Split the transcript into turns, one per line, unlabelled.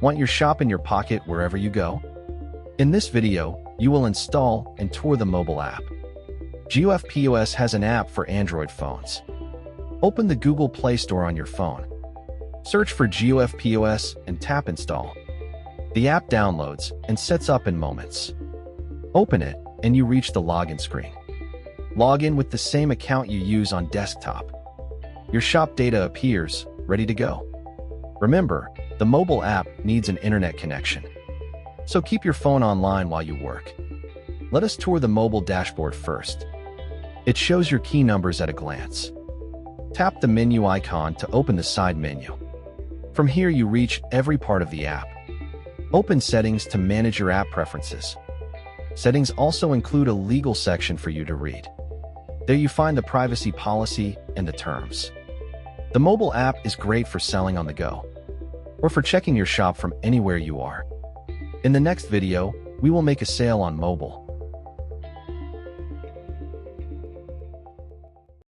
Want your shop in your pocket wherever you go? In this video, you will install and tour the mobile app. GOF POS has an app for Android phones. Open the Google Play Store on your phone. Search for GOF POS and tap Install. The app downloads and sets up in moments. Open it, and you reach the login screen. Log in with the same account you use on desktop. Your shop data appears, ready to go. Remember, the mobile app needs an internet connection, so keep your phone online while you work. Let us tour the mobile dashboard first. It shows your key numbers at a glance. Tap the menu icon to open the side menu. From here you reach every part of the app. Open Settings to manage your app preferences. Settings also include a legal section for you to read. There you find the privacy policy and the terms. The mobile app is great for selling on the go, or for checking your shop from anywhere you are. In the next video, we will make a sale on mobile.